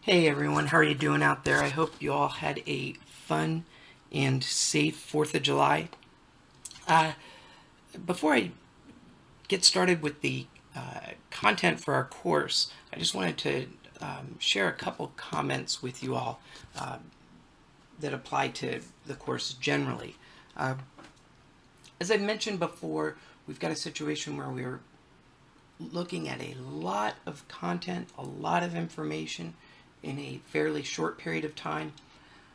Hey everyone, how are you doing out there? I hope you all had a fun and safe 4th of July. Uh, Before I get started with the content for our course, I just wanted to share a couple comments with you all that apply to the course generally. Uh, as I mentioned before, we've got a situation where we're looking at a lot of content, a lot of information in a fairly short period of time.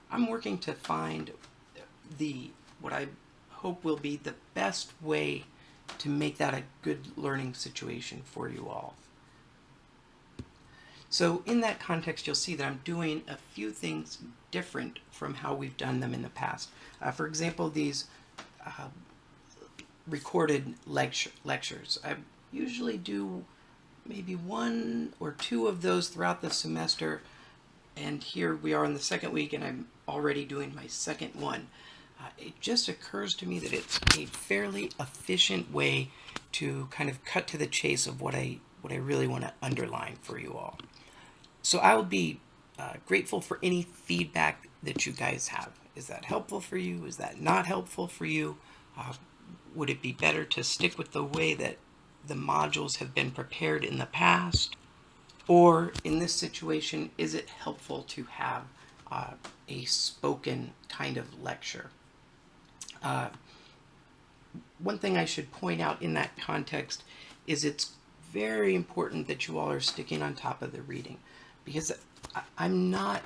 I'm working to find what I hope will be the best way to make that a good learning situation for you all. So in that context, you'll see that I'm doing a few things different from how we've done them in the past. For example, these uh, recorded lectures. I usually do maybe one or two of those throughout the semester, and here we are in the second week and I'm already doing my second one. It just occurs to me that it's a fairly efficient way to kind of cut to the chase of what I really want to underline for you all. So I will be grateful for any feedback that you guys have. Is that helpful for you? Is that not helpful for you? Would it be better to stick with the way that the modules have been prepared in the past? Or in this situation, is it helpful to have a spoken kind of lecture? One thing I should point out in that context is it's very important that you all are sticking on top of the reading, because I'm not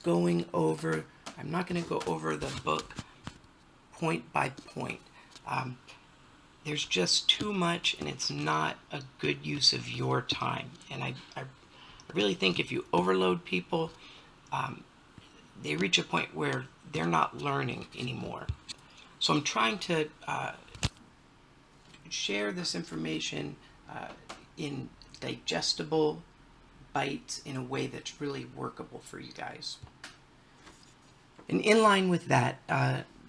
going to go over the book point by point. There's just too much, and it's not a good use of your time. And I really think if you overload people, they reach a point where they're not learning anymore. So I'm trying to share this information in digestible bites in a way that's really workable for you guys. And in line with that,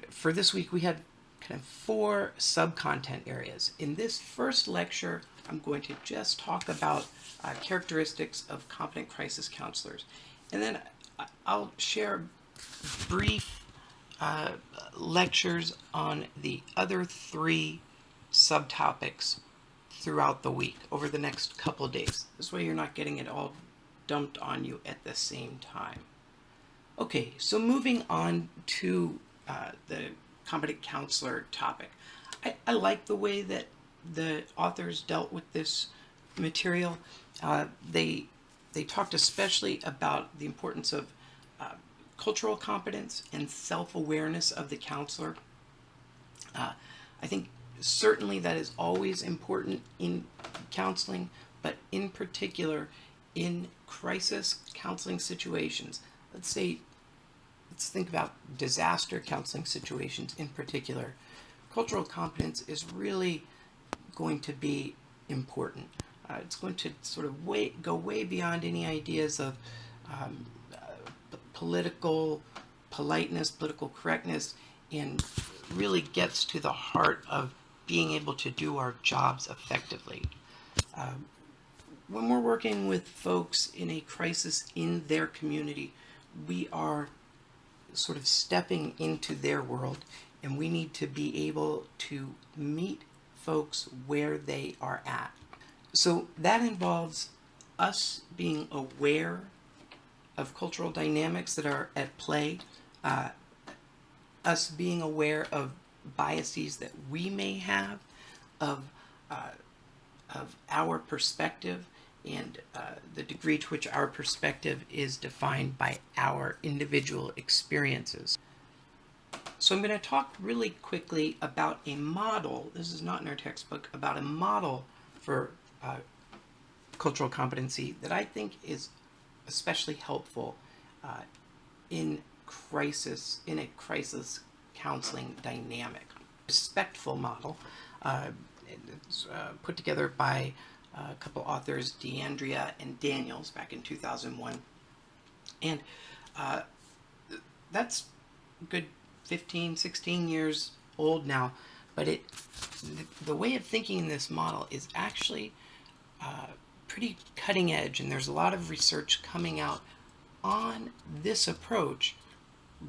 for this week we had kind of 4 sub-content areas. In this first lecture, I'm going to just talk about characteristics of competent crisis counselors. And then I'll share brief lectures on the other 3 subtopics throughout the week over the next couple days. This way you're not getting it all dumped on you at the same time. Okay, so moving on to the competent counselor topic. I like the way that the authors dealt with this material. They talked especially about the importance of cultural competence and self-awareness of the counselor. I think certainly that is always important in counseling, but in particular in crisis counseling situations. Let's think about disaster counseling situations in particular. Cultural competence is really going to be important. It's going to sort of go way beyond any ideas of political politeness, political correctness, and really gets to the heart of being able to do our jobs effectively. When we're working with folks in a crisis in their community, we are sort of stepping into their world, and we need to be able to meet folks where they are at. So that involves us being aware of cultural dynamics that are at play, us being aware of biases that we may have, of our perspective, and the degree to which our perspective is defined by our individual experiences. So I'm going to talk really quickly about a model. This is not in our textbook, about a model for cultural competency that I think is especially helpful in a crisis counseling dynamic. Respectful model. It's put together by a couple authors, DeAndrea and Daniels, back in 2001. And that's a good 15, 16 years old now, but the way of thinking in this model is actually pretty cutting edge, and there's a lot of research coming out on this approach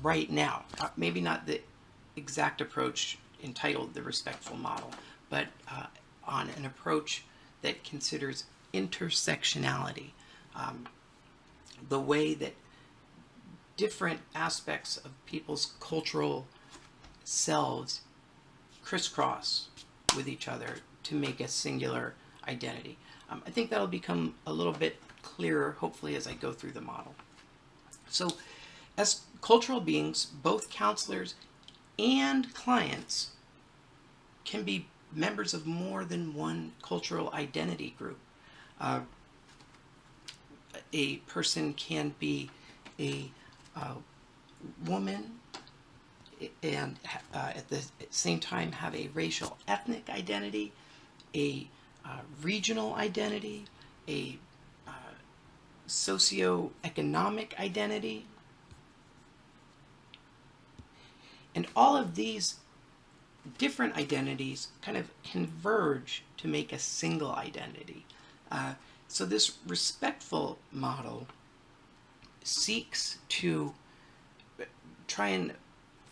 right now. Maybe not the exact approach entitled the respectful model, but on an approach that considers intersectionality, the way that different aspects of people's cultural selves crisscross with each other to make a singular identity. I think that'll become a little bit clearer, hopefully, as I go through the model. So, as cultural beings, both counselors and clients can be members of more than one cultural identity group. A person can be a woman and at the same time have a racial ethnic identity, a regional identity, a socioeconomic identity. And all of these different identities kind of converge to make a single identity. So this respectful model seeks to try and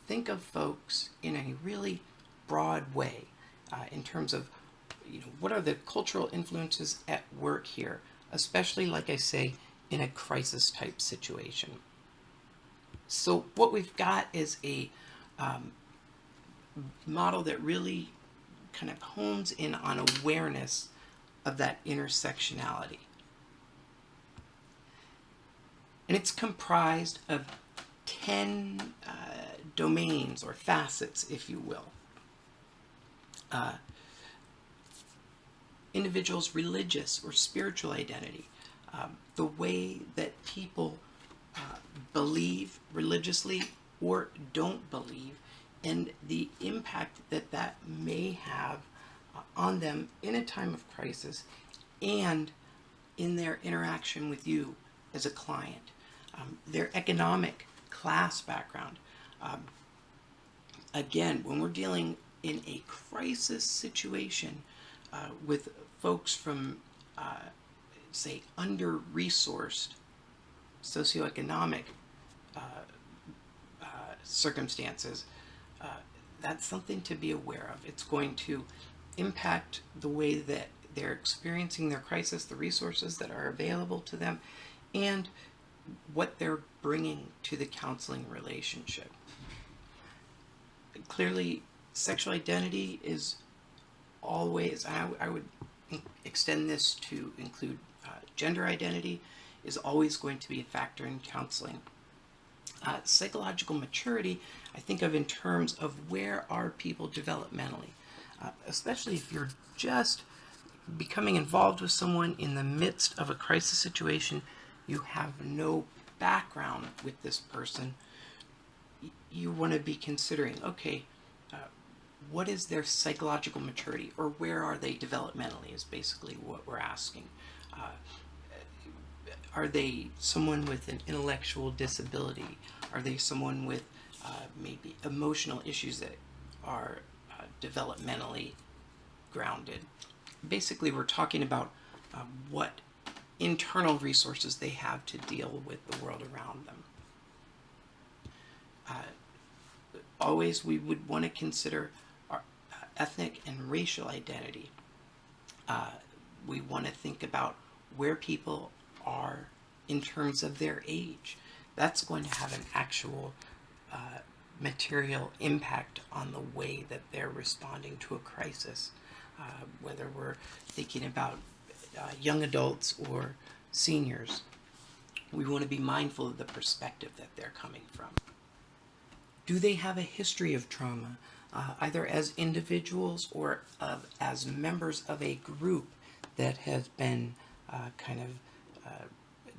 think of folks in a really broad way in terms of, what are the cultural influences at work here, especially, like I say, in a crisis type situation. So what we've got is a model that really kind of hones in on awareness of that intersectionality. And it's comprised of 10 domains or facets, if you will. Individuals' religious or spiritual identity, the way that people believe religiously or don't believe, and the impact that that may have on them in a time of crisis and in their interaction with you as a client. Their economic class background. Again, when we're dealing in a crisis situation with folks from, say, under-resourced socioeconomic circumstances, that's something to be aware of. It's going to impact the way that they're experiencing their crisis, the resources that are available to them, and what they're bringing to the counseling relationship. Clearly, sexual identity is always, I would extend this to include gender identity, is always going to be a factor in counseling. Psychological maturity, I think of in terms of where are people developmentally, especially if you're just becoming involved with someone in the midst of a crisis situation, you have no background with this person. You want to be considering, okay, what is their psychological maturity, or where are they developmentally is basically what we're asking. Are they someone with an intellectual disability? Are they someone with maybe emotional issues that are developmentally grounded? Basically, we're talking about what internal resources they have to deal with the world around them. Always, we would want to consider our ethnic and racial identity. We want to think about where people are in terms of their age. That's going to have an actual material impact on the way that they're responding to a crisis, whether we're thinking about young adults or seniors. We want to be mindful of the perspective that they're coming from. Do they have a history of trauma, either as individuals or as members of a group that has been kind of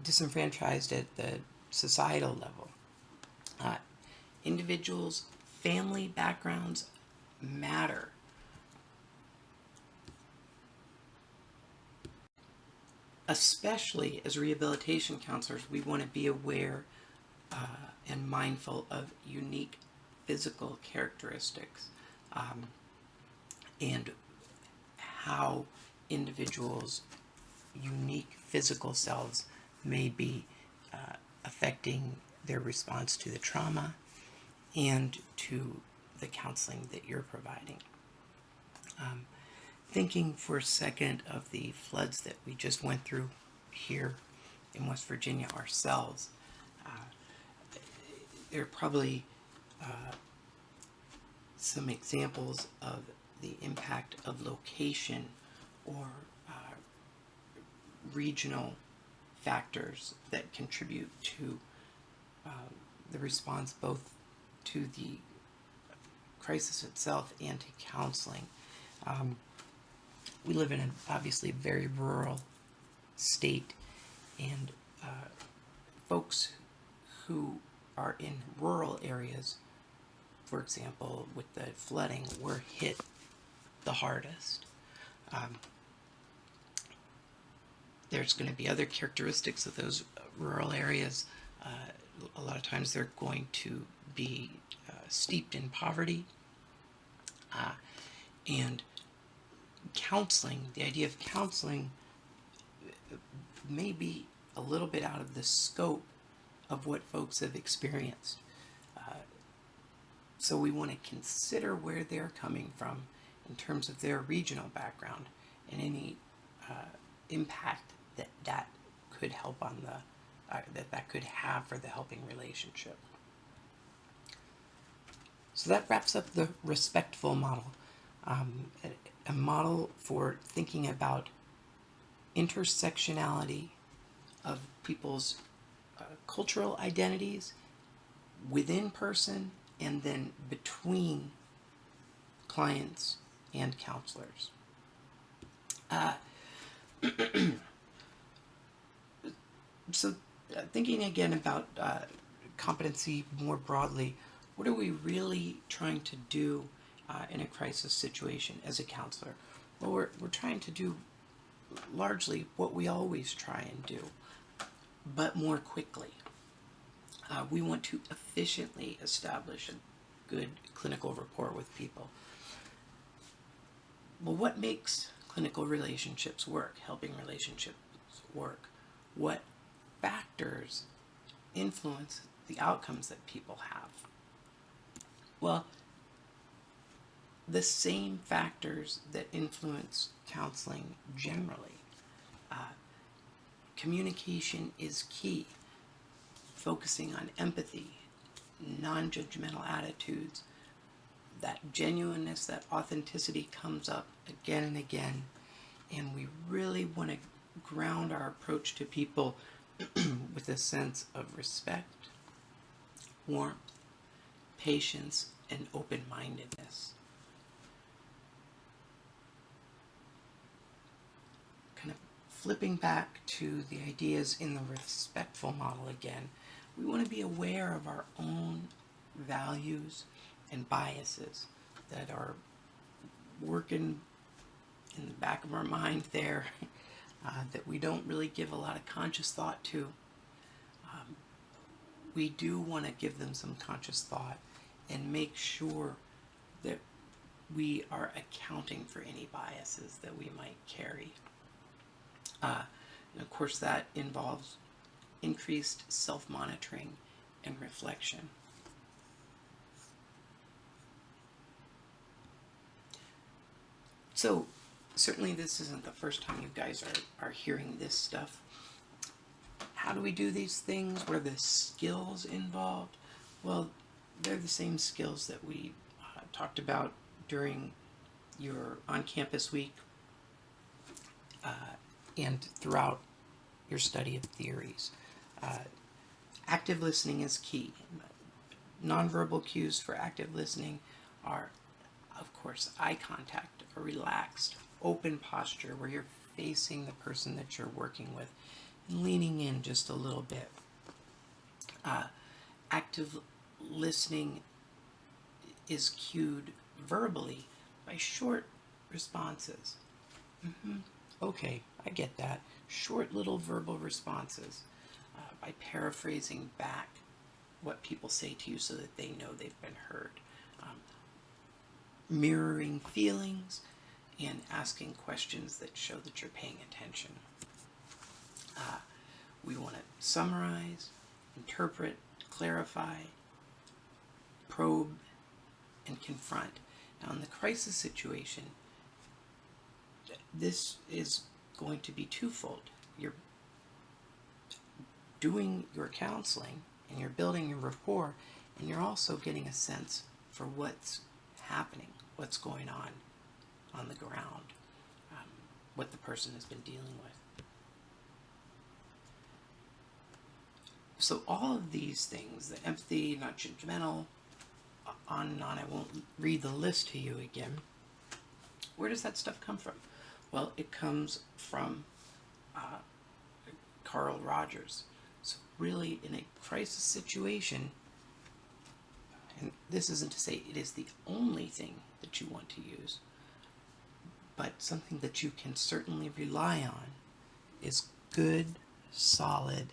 disenfranchised at the societal level? Individuals' family backgrounds matter. Especially as rehabilitation counselors, we want to be aware and mindful of unique physical characteristics and how individuals' unique physical selves may be affecting their response to the trauma and to the counseling that you're providing. Thinking for a second of the floods that we just went through here in West Virginia ourselves, there are probably some examples of the impact of location or regional factors that contribute to the response both to the crisis itself and to counseling. We live in an obviously very rural state, and folks who are in rural areas, for example, with the flooding, were hit the hardest. There's going to be other characteristics of those rural areas. A lot of times they're going to be steeped in poverty. And counseling, the idea of counseling may be a little bit out of the scope of what folks have experienced. So we want to consider where they're coming from in terms of their regional background and any impact that could help on that could have for the helping relationship. So that wraps up the respectful model, a model for thinking about intersectionality of people's cultural identities within person and then between clients and counselors. So thinking again about competency more broadly, what are we really trying to do in a crisis situation as a counselor? Well, we're trying to do largely what we always try and do, but more quickly. We want to efficiently establish a good clinical rapport with people. Well, what makes clinical relationships work, helping relationships work? What factors influence the outcomes that people have? Well, the same factors that influence counseling generally. Communication is key. Focusing on empathy, non-judgmental attitudes, that genuineness, that authenticity comes up again and again, and we really want to ground our approach to people with a sense of respect, warmth, patience, and open-mindedness. Kind of flipping back to the ideas in the respectful model again, we want to be aware of our own values and biases that are working in the back of our mind there that we don't really give a lot of conscious thought to. We do want to give them some conscious thought and make sure that we are accounting for any biases that we might carry. And of course that involves increased self-monitoring and reflection. So certainly this isn't the first time you guys are hearing this stuff. How do we do these things? What are the skills involved? Well, they're the same skills that we talked about during your on-campus week and throughout your study of theories. Active listening is key. Nonverbal cues for active listening are, of course, eye contact, a relaxed, open posture where you're facing the person that you're working with and leaning in just a little bit. Active listening is cued verbally by short responses. Okay, I get that. Short little verbal responses by paraphrasing back what people say to you so that they know they've been heard. Mirroring feelings and asking questions that show that you're paying attention. We want to summarize interpret, clarify, probe, and confront. Now, in the crisis situation, this is going to be twofold. You're doing your counseling and you're building your rapport, and you're also getting a sense for what's happening, what's going on the ground, what the person has been dealing with. So all of these things, the empathy, not judgmental, on and on, I won't read the list to you again. Where does that stuff come from? Well, it comes from Carl Rogers. So really, in a crisis situation, and this isn't to say it is the only thing that you want to use, but something that you can certainly rely on is good, solid,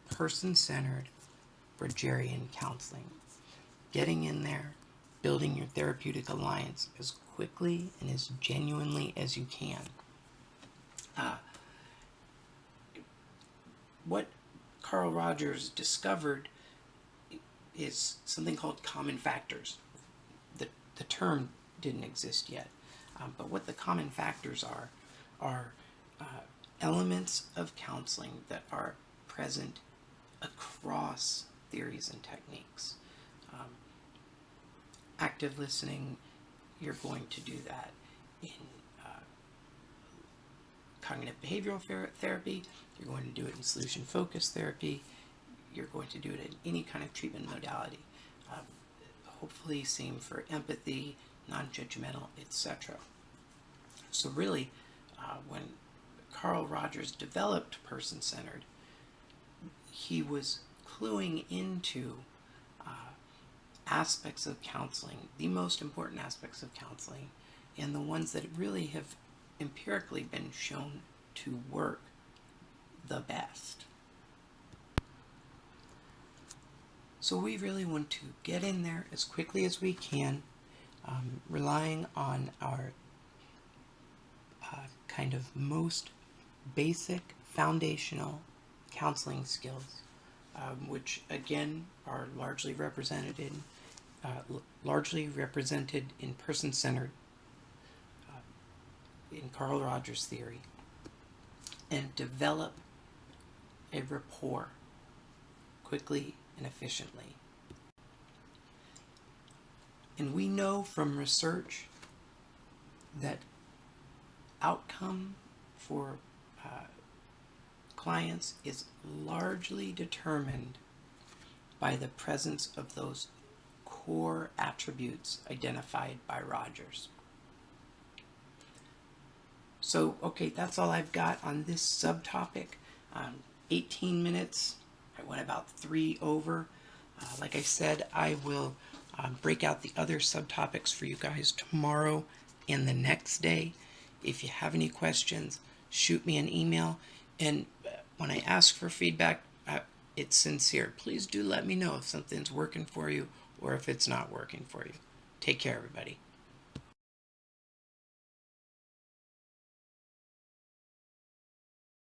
person-centered Rogerian counseling. Getting in there, building your therapeutic alliance as quickly and as genuinely as you can. What Carl Rogers discovered is something called common factors. The term didn't exist yet, but what the common factors are elements of counseling that are present across theories and techniques. Active listening, you're going to do that in cognitive behavioral therapy, you're going to do it in solution-focused therapy, you're going to do it in any kind of treatment modality. Hopefully same for empathy, non-judgmental, etc. So really, when Carl Rogers developed person-centered, he was cluing into aspects of counseling, the most important aspects of counseling, and the ones that really have empirically been shown to work the best. So we really want to get in there as quickly as we can, relying on our kind of most basic foundational counseling skills, which again are largely represented in person-centered in Carl Rogers' theory, and develop a rapport quickly and efficiently. And we know from research that outcome for clients is largely determined by the presence of those core attributes identified by Rogers. So, okay, that's all I've got on this subtopic. 18 minutes. I went about 3 over. Like I said, I will break out the other subtopics for you guys tomorrow and the next day. If you have any questions, shoot me an email. And when I ask for feedback, it's sincere. Please do let me know if something's working for you or if it's not working for you. Take care, everybody.